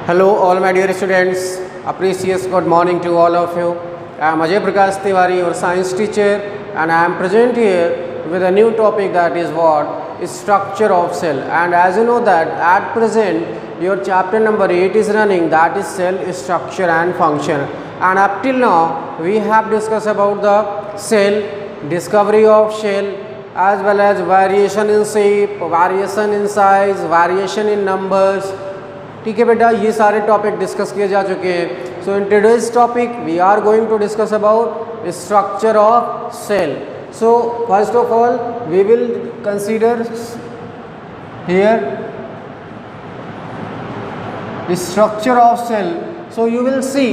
Hello all my dear students, a precious good morning to all of you. I am Ajay Prakash Tiwari, your science teacher, and I am present here with a new topic, that is what is structure of cell. And as you know that at present your chapter number 8 is running, that is cell structure and function. And up till now we have discussed about the cell, discovery of cell, as well as variation in shape, variation in size, variation in numbers. ठीक है बेटा, ये सारे topic discuss किए जा चुके हैं. So in today's topic we are going to discuss about structure of cell. So first of all we will consider here structure of cell. So you will see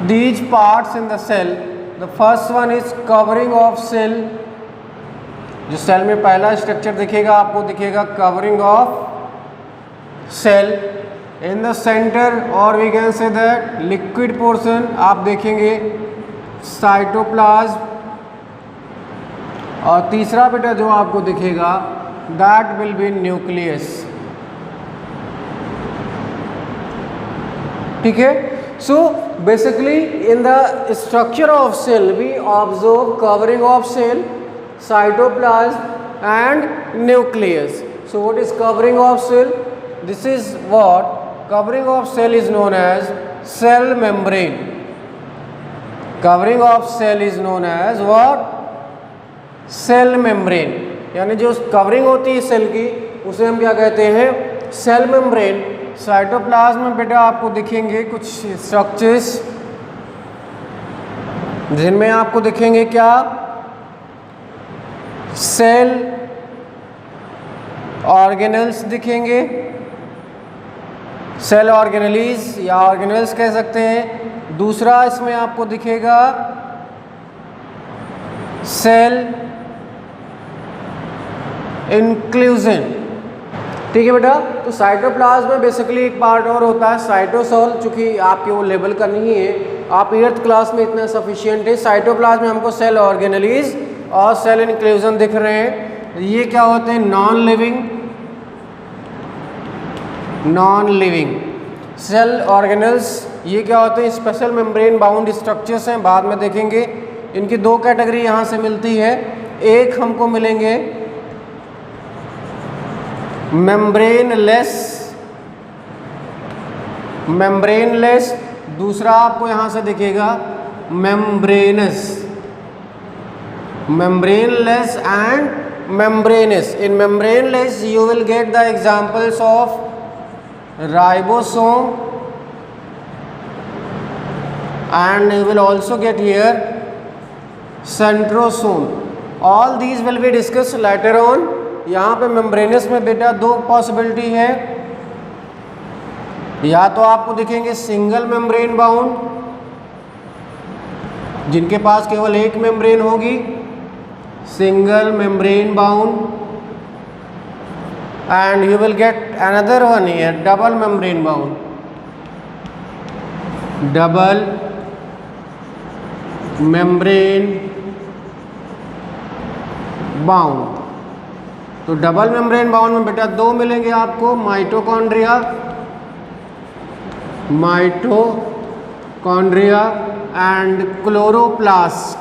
these parts in the cell. The first one is covering of cell. जो cell में पहला structure दिखेगा आपको दिखेगा covering of cell. In the centre और we can say that liquid portion आप देखेंगे cytoplasm. और तीसरा बेटा जो आपको दिखेगा दैट विल बी न्यूक्लियस. ठीक है. So basically in the structure of cell we observe covering of cell, cytoplasm and nucleus. So what is covering of cell? This is what covering of cell is known as cell membrane. Covering of cell is known as what? Cell membrane. यानी जो covering होती है cell की उसे हम क्या कहते हैं? Cell membrane. साइटोप्लाज्म में बेटा आपको दिखेंगे कुछ स्ट्रक्चर्स जिनमें आपको दिखेंगे क्या? सेल ऑर्गेनल्स दिखेंगे, सेल ऑर्गेनलीज या ऑर्गेनल्स कह सकते हैं. दूसरा इसमें आपको दिखेगा सेल इंक्लूजन. ठीक है बेटा. तो साइटोप्लाज्म में बेसिकली एक पार्ट और होता है साइटोसोल. चूंकि आपके वो लेबल करनी ही है, आप 8th क्लास में इतना सफिशिएंट है. साइटोप्लाज्म में हमको सेल ऑर्गेनलीज और सेल इंक्लूजन दिख रहे हैं. ये क्या होते हैं? Non living cell organelles. ये क्या होते हैं? स्पेशल मेम्ब्रेन बाउंड स्ट्रक्चर्स हैं, बाद में देखेंगे. इनकी दो कैटेगरी यहाँ से मिलती है. एक हमको मिलेंगे मेम्ब्रेनलेस, दूसरा आपको यहाँ से दिखेगा membranes. Membraneless and membranes. In membraneless you will get the examples of ribosome and you will also get here centrosome. All these will be discussed later on. यहाँ पे मेम्ब्रेनस में बेटा दो पॉसिबिलिटी है. या तो आपको दिखेंगे सिंगल मेम्ब्रेन बाउंड जिनके पास केवल एक मेम्ब्रेन होगी, single membrane bound. And you will get another one here double membrane bound. Double membrane bound. तो डबल मेम्ब्रेन बाउंड में बेटा दो मिलेंगे आपको, mitochondria and chloroplast.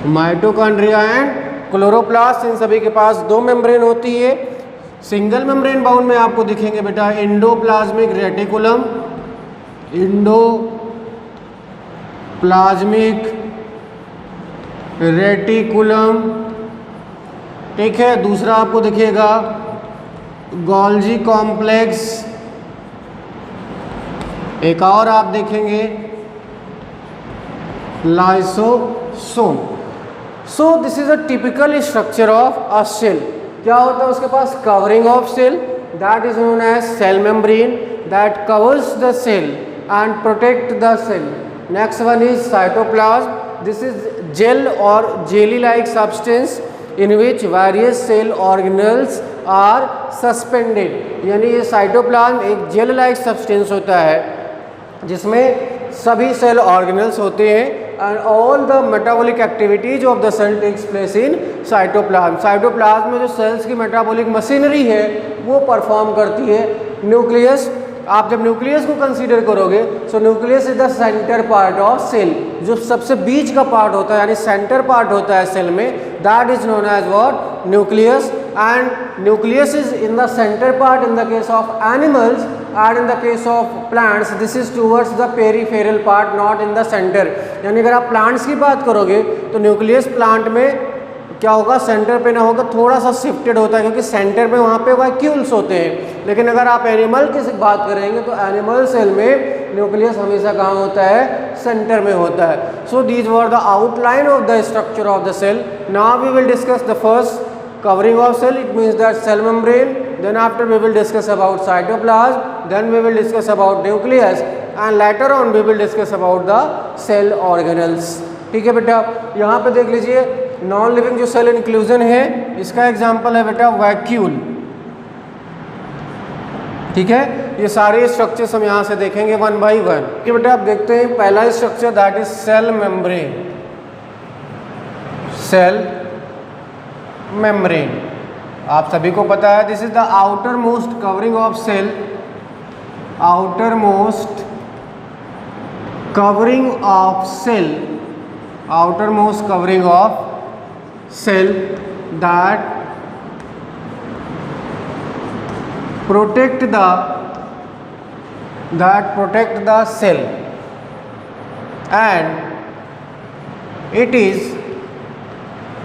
Mitochondria and chloroplast, इन सभी के पास दो मेम्ब्रेन होती है. सिंगल मेम्ब्रेन बाउंड में आपको दिखेंगे बेटा एंडोप्लाज्मिक रेटिकुलम, ठीक है. दूसरा आपको दिखेगा गोल्जी कॉम्प्लेक्स. एक और आप देखेंगे lysosome. So this is a typical structure of a cell. क्या होता है उसके पास? Covering of cell, that is known as cell membrane that covers the cell and protect the cell. Next one is cytoplasm. This is gel और jelly like substance in which various cell organelles are suspended. यानी ये cytoplasm एक gel like substance होता है जिसमें सभी cell organelles होते हैं and all the metabolic activities of the cell takes place in cytoplasm. Cytoplasm में जो सेल्स की मेटाबॉलिक मशीनरी है वो परफॉर्म करती है. न्यूक्लियस, आप जब न्यूक्लियस को कंसीडर करोगे so nucleus is the centre part of cell, जो सबसे बीच का पार्ट होता है यानी सेंटर पार्ट होता है सेल में, that is known as what, nucleus. And nucleus is in the centre part in the case of animals, and in the case of plants this is towards the peripheral part, not in the centre. यानी अगर आप plants की बात करोगे तो nucleus plant में क्या होगा, सेंटर पे ना होगा, थोड़ा सा शिफ्टेड होता है क्योंकि सेंटर पे वहाँ पे वैक्यूल्स होते हैं. लेकिन अगर आप एनिमल की बात करेंगे तो एनिमल सेल में न्यूक्लियस हमेशा कहाँ होता है, सेंटर में होता है. So these were the outline of the structure of the cell. Now we will discuss the first covering of cell, it means that cell membrane, then after we will discuss about cytoplasm, then we will discuss about nucleus, and later on we will discuss about the cell organelles. ठीक है बेटा, यहाँ पे देख लीजिए non living जो cell inclusion है इसका एग्जांपल है बेटा वैक्यूल. ठीक है, ये सारे स्ट्रक्चर्स हम यहाँ से देखेंगे वन बाई वन. ठीक है बेटा, आप देखते हैं पहला structure that is cell membrane. Cell membrane आप सभी को पता है, this is the outer most covering of cell, outer most covering of cell, outer most covering of cell that protect the cell, and it is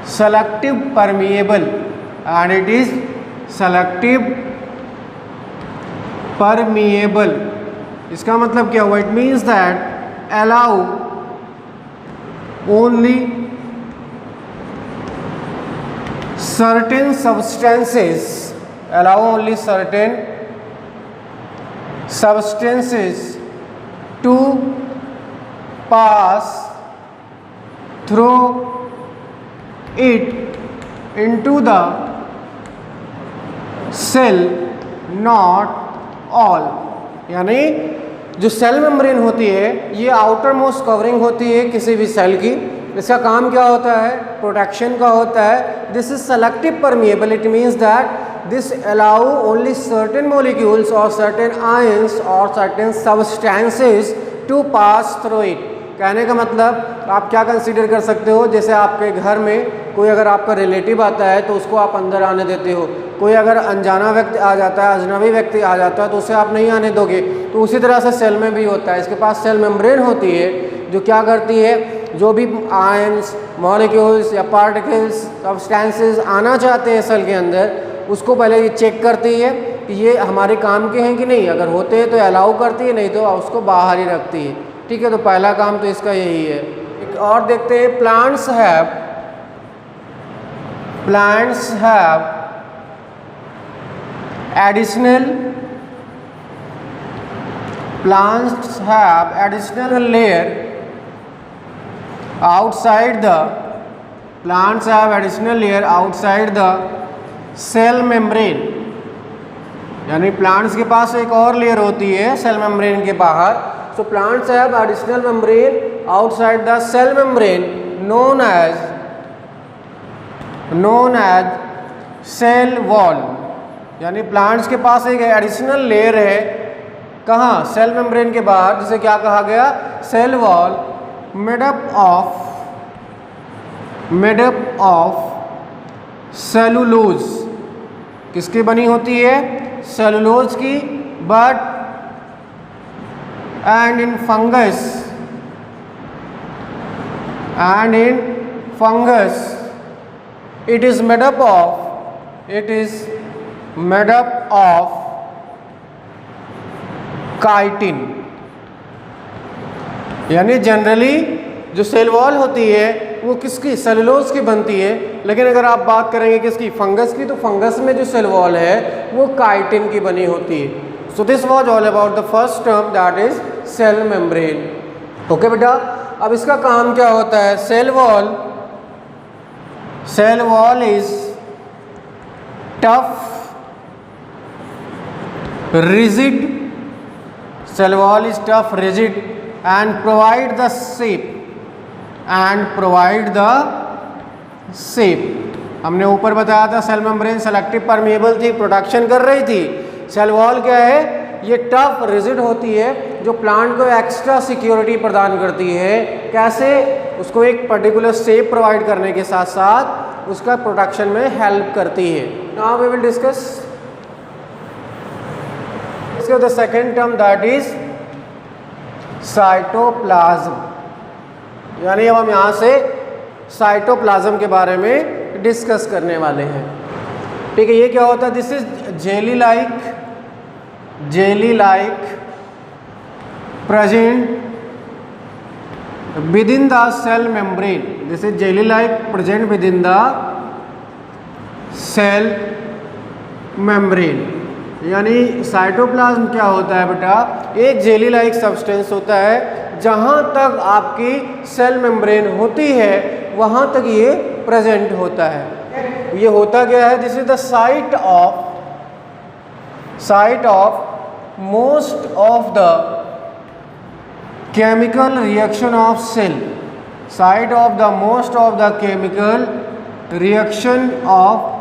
selective permeable, and it is selective permeable. इसका मतलब क्या हुआ, it means that allow only certain substances, allow only certain substances to pass through it into the cell, not all. यानी जो cell membrane होती है ये outer most covering होती है किसी भी सेल की. इसका काम क्या होता है, प्रोटेक्शन का होता है. This is selective permeable, it means that this allow only certain molecules और सर्टेन आयंस और certain substances to pass through it. कहने का मतलब आप क्या कंसीडर कर सकते हो, जैसे आपके घर में कोई अगर आपका रिलेटिव आता है तो उसको आप अंदर आने देते हो, कोई अगर अनजाना व्यक्ति आ जाता है, अजनबी व्यक्ति आ जाता है तो उसे आप नहीं आने दोगे. तो उसी तरह से सेल में भी होता है, इसके पास सेल मेम्ब्रेन होती है जो क्या करती है, जो भी आयंस, मॉलिक्यूल्स या पार्टिकल्स, सब्सटेंसेस आना चाहते हैं सेल के अंदर, उसको पहले ये चेक करती है कि ये हमारे काम के हैं कि नहीं. अगर होते हैं तो अलाउ करती है, नहीं तो उसको बाहर ही रखती है. ठीक है, तो पहला काम तो इसका यही है. एक और देखते हैं, plants have additional layer outside the cell membrane. यानी प्लांट्स के पास एक और लेयर होती है सेल मेम्ब्रेन के बाहर. So plants have additional membrane outside the cell membrane known as cell wall. यानी प्लांट्स के पास एक एडिशनल लेयर है कहाँ, सेल मेम्ब्रेन के बाहर, जिसे क्या कहा गया, cell wall, made up of cellulose. किसकी बनी होती है, सेलुलोज की. But and in fungus it is made up of chitin. यानी जनरली जो सेल वॉल होती है वो किसकी, सेलुलोज की बनती है. लेकिन अगर आप बात करेंगे किसकी, फंगस की, तो फंगस में जो सेल वॉल है वो काइटिन की बनी होती है. So this was all about the first term, that is cell membrane. Okay बेटा, अब इसका काम क्या होता है, cell wall is tough, rigid, cell wall is tough, rigid and provide the shape. हमने ऊपर बताया था सेल मेम्ब्रेन सेलेक्टिव परमिएबल थी, प्रोटेक्शन कर रही थी. सेल वॉल क्या है? ये टफ रिजिड होती है जो प्लांट को एक्स्ट्रा सिक्योरिटी प्रदान करती है। कैसे? उसको एक पर्टिकुलर शेप प्रोवाइड करने के साथ साथ उसका प्रोटेक्शन में हेल्प करती है। Now we will discuss the second term that is cytoplasm. यानी अब हम यहाँ से साइटोप्लाज्म के बारे में डिस्कस करने वाले हैं। ठीक है, ये क्या होता है? This is jelly like present within the cell membrane. This is jelly like present within the cell membrane. यानी साइटोप्लाज्म क्या होता है बेटा? एक जेली लाइक सब्सटेंस होता है, जहाँ तक आपकी सेल मेम्ब्रेन होती है वहाँ तक ये प्रेजेंट होता है। ये होता क्या है? This is the site of most of the chemical reaction of cell. Site of the most of the chemical reaction of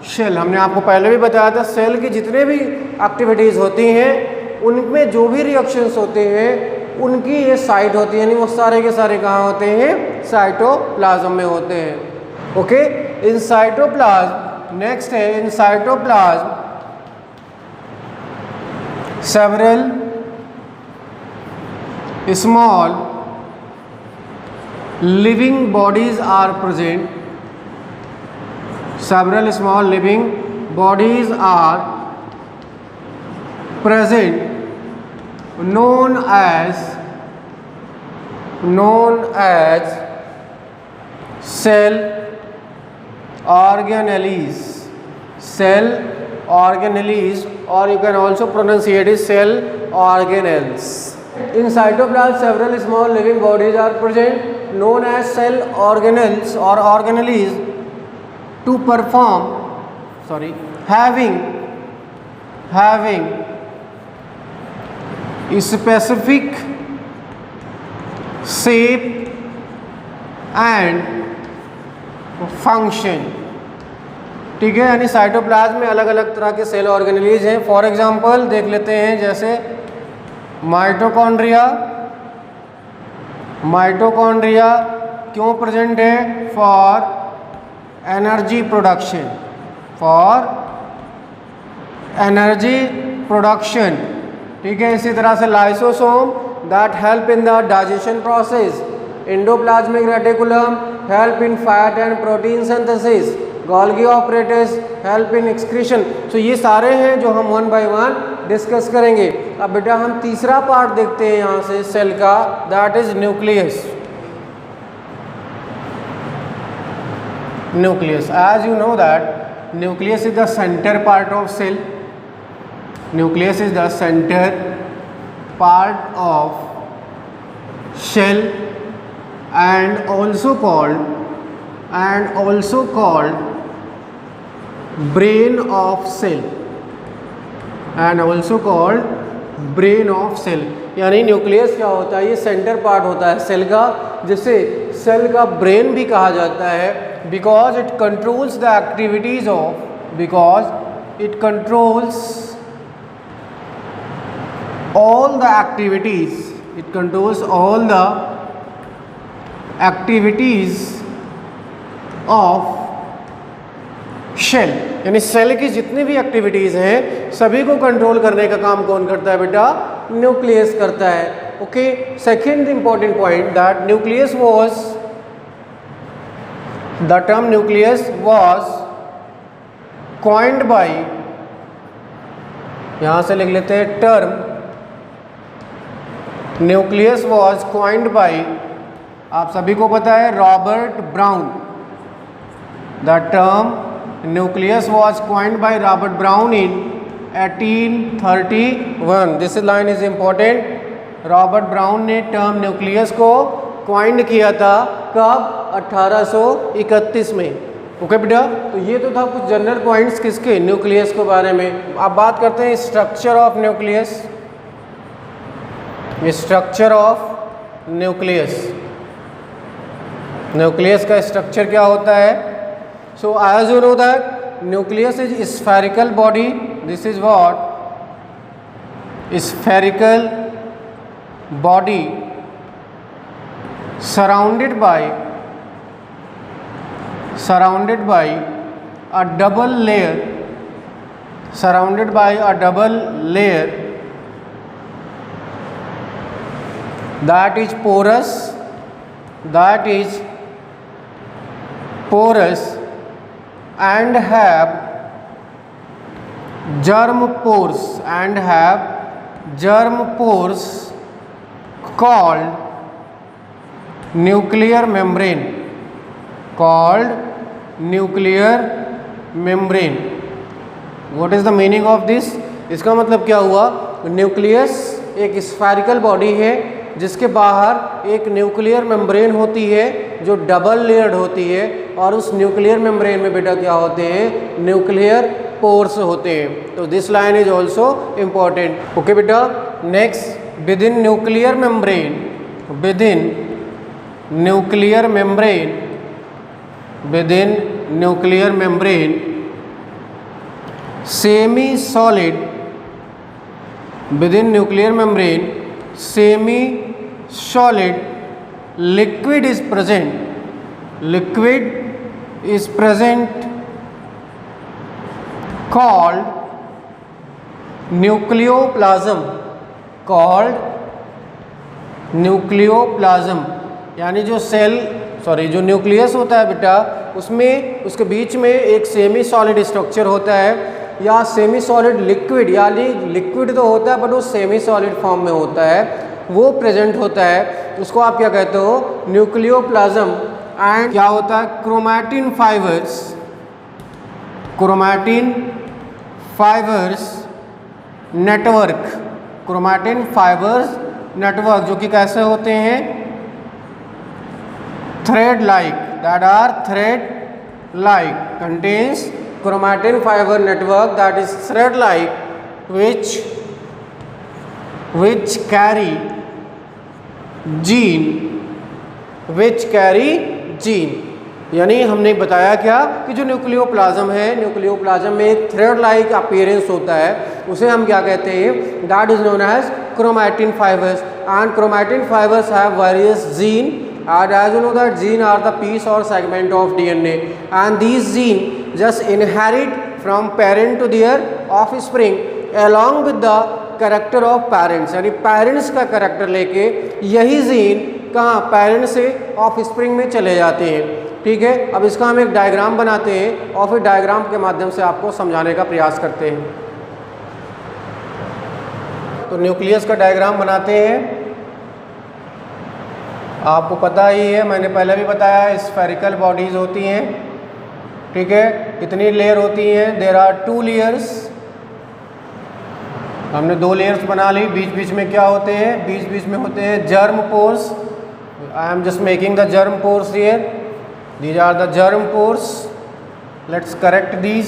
cell. हमने आपको पहले भी बताया था, सेल की जितने भी एक्टिविटीज़ होती हैं उनमें जो भी रिएक्शंस होते हैं उनकी ये साइट होती है, यानी वो सारे के सारे कहाँ होते हैं? साइटोप्लाज्म में होते हैं। ओके, इन साइटोप्लाज्म नेक्स्ट है, in cytoplasm several small living bodies are present. Several small living bodies are present, known as cell organelles. Cell organelles, or you can also pronunciate it cell organelles. In cytoplasm, several small living bodies are present, known as cell organelles or organelles, to perform having a specific shape and function। ठीक है, यानी cytoplasm में अलग अलग तरह के cell organelles हैं। For example देख लेते हैं, जैसे माइटोकॉन्ड्रिया क्यों प्रेजेंट है? For energy production. ठीक है, इसी तरह से lysosome that help in the digestion process. Endoplasmic reticulum help in fat and protein synthesis. Golgi operators help in excretion. तो ये सारे हैं जो हम वन बाय वन डिस्कस करेंगे। अब बेटा हम तीसरा पार्ट देखते हैं यहाँ से सेल का, that is nucleus. As you know that nucleus is the center part of cell. Nucleus is the center part of cell and also called brain of cell, यानी न्यूक्लियस क्या होता है? ये सेंटर पार्ट होता है cell का, जिसे cell का ब्रेन भी कहा जाता है, because it controls all the activities of cell. यानी सेल की जितनी भी एक्टिविटीज़ हैं सभी को कंट्रोल करने का काम कौन करता है बेटा? न्यूक्लियस करता है। Okay, second important point, that the term nucleus was coined by, यहाँ से लिख लेते हैं, term nucleus was coined by, आप सभी को पता है, Robert brown. The term nucleus was coined by Robert Brown in 1831. This line is important. Robert brown ने टर्म न्यूक्लियस को कॉइंड किया था कब? 1831 में। ओके बेटा, तो ये तो था कुछ जनरल पॉइंट्स किसके? न्यूक्लियस के बारे में। अब बात करते हैं structure of nucleus. Structure of nucleus का स्ट्रक्चर क्या होता है? So as you know that nucleus is spherical body. This is what spherical body surrounded by a double layer that is porous and have germ pores called nuclear membrane. What is the meaning of this? इसका मतलब क्या हुआ? Nucleus एक spherical body है जिसके बाहर एक nuclear membrane होती है जो डबल लेयर्ड होती है, और उस न्यूक्लियर मेम्ब्रेन में बेटा क्या होते हैं? न्यूक्लियर पोर्स होते हैं. तो this line is also important. Okay बेटा. Next, within nuclear membrane semi solid liquid is present called nucleoplasm. यानी जो न्यूक्लियस होता है बेटा, उसमें उसके बीच में एक सेमी सॉलिड स्ट्रक्चर होता है या सेमी सॉलिड लिक्विड, यानी लिक्विड तो होता है बट वो सेमी सॉलिड फॉर्म में होता है, वो प्रेजेंट होता है. उसको आप क्या कहते हो? न्यूक्लियोप्लाज्म. एंड क्या होता है? क्रोमैटिन फाइबर्स नेटवर्क जो कि कैसे होते हैं? Thread like contains chromatin fiber network that is thread like which carry gene. यानी हमने बताया क्या कि जो न्यूक्लियोप्लाज्म में एक थ्रेड लाइक अपीयरेंस होता है, उसे हम क्या कहते हैं? That is known as chromatin fibers. And chromatin fibers have various gene, and as you know that gene are the piece or segment of DNA, and these gene just inherit from parent to their offspring along with the character of parents. यानी parents का character लेके यही gene कहाँ? Parent से offspring में चले जाते हैं. ठीक है. अब इसका हम एक डायग्राम बनाते हैं और फिर डायग्राम के माध्यम से आपको समझाने का प्रयास करते हैं. तो न्यूक्लियस का डायग्राम बनाते हैं. आपको पता ही है, मैंने पहले भी बताया, स्फेरिकल बॉडीज होती हैं. ठीक है. कितनी लेयर होती हैं? There are 2 layers. हमने 2 लेयर्स बना ली. बीच में क्या होते हैं? बीच में होते हैं germ pores. I am just making the germ pores here. These are the germ pores. Let's correct these.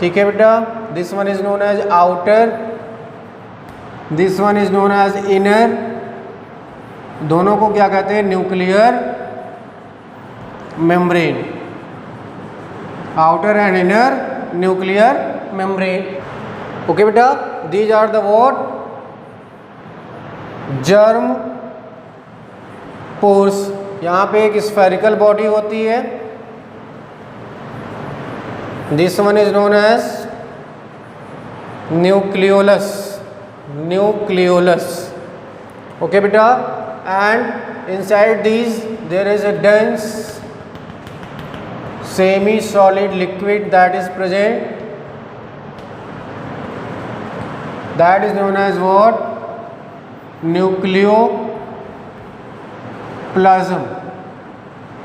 ठीक है बेटा. This one is known as outer, this one is known as inner. दोनों को क्या कहते हैं? Nuclear membrane. Outer and inner nuclear membrane. Okay बेटा. These are the what? Germ pores. यहाँ पे एक स्फेरिकल बॉडी होती है. This one is known as nucleolus. Okay बेटा. And inside these there is a dense semi-solid liquid that is present, that is known as what? Nucleoplasm.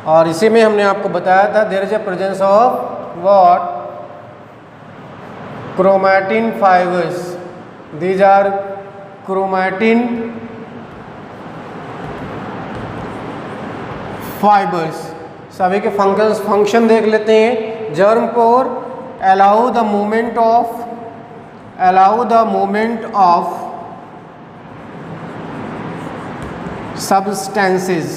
और इसी में हमने आपको बताया था there is a presence of what? Chromatin fibers. These are chromatin fibres. सभी के फंक्शन देख लेते हैं. Germ pore allow the movement of substances.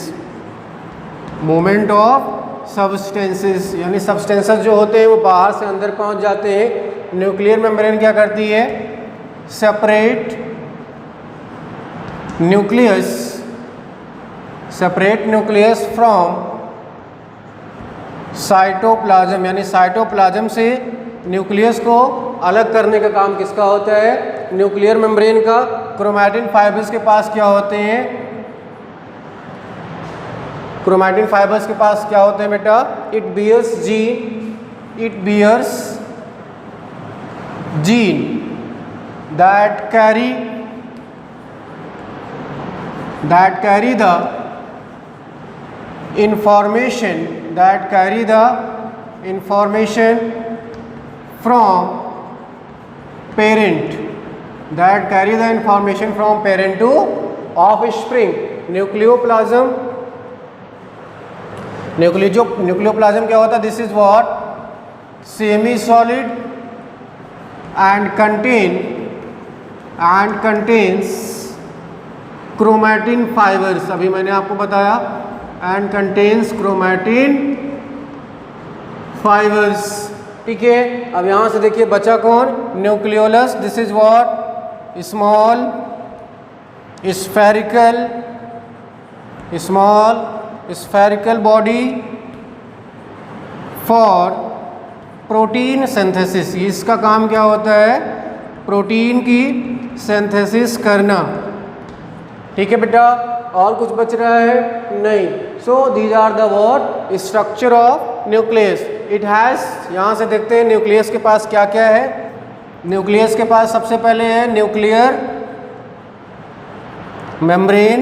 यानी सब्सटेंसेस जो होते हैं वो बाहर से अंदर पहुंच जाते हैं. न्यूक्लियर मेम्ब्रेन क्या करती है? separate nucleus from साइटोप्लाज्म, यानी साइटोप्लाज्म से न्यूक्लियस को अलग करने का काम किसका होता है? न्यूक्लियर मेम्ब्रेन का। क्रोमैटिन फाइबर्स के पास क्या होते हैं? क्रोमैटिन फाइबर्स के पास क्या होते हैं बेटा? It bears gene that carry the information from parent to offspring. Nucleoplasm क्या होता है? This is what? Semi solid and contains chromatin fibers, अभी मैंने आपको बताया, and contains chromatin fibers। ठीक है, अब यहाँ से देखिए बचा कौन? Nucleolus. This is what? Small spherical body for protein synthesis. इसका काम क्या होता है? प्रोटीन की सिंथेसिस करना। ठीक है बेटा, और कुछ बच रहा है? नहीं। So these are the what? Structure of nucleus. It has, यहाँ से देखते हैं न्यूक्लियस के पास क्या क्या है। न्यूक्लियस के पास सबसे पहले है nuclear membrane.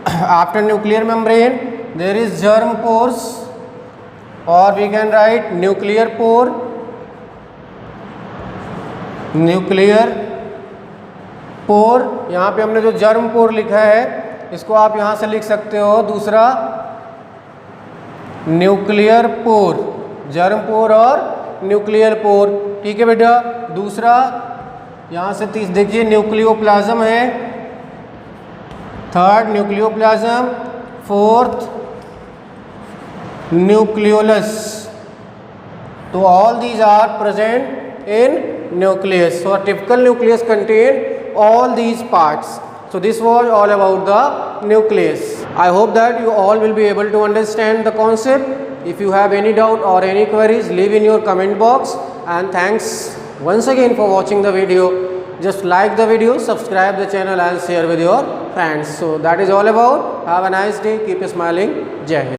After nuclear membrane there is germ pores, or we can write nuclear pore। यहाँ पे हमने जो जर्म पोर लिखा है इसको आप यहाँ से लिख सकते हो दूसरा न्यूक्लियर पोर, जर्म पोर और न्यूक्लियर पोर। ठीक है बेटा, दूसरा यहाँ से देखिए न्यूक्लियोप्लाज्म है, third nucleoplasm, fourth nucleolus। So all these are present in nucleus. So a typical nucleus contain all these parts. So this was all about the nucleus. I hope that you all will be able to understand the concept. If you have any doubt or any queries, leave in your comment box. And thanks once again for watching the video. Just like the video, subscribe the channel and share with your friends. So that is all about. Have a nice day. Keep smiling. Jai Hind.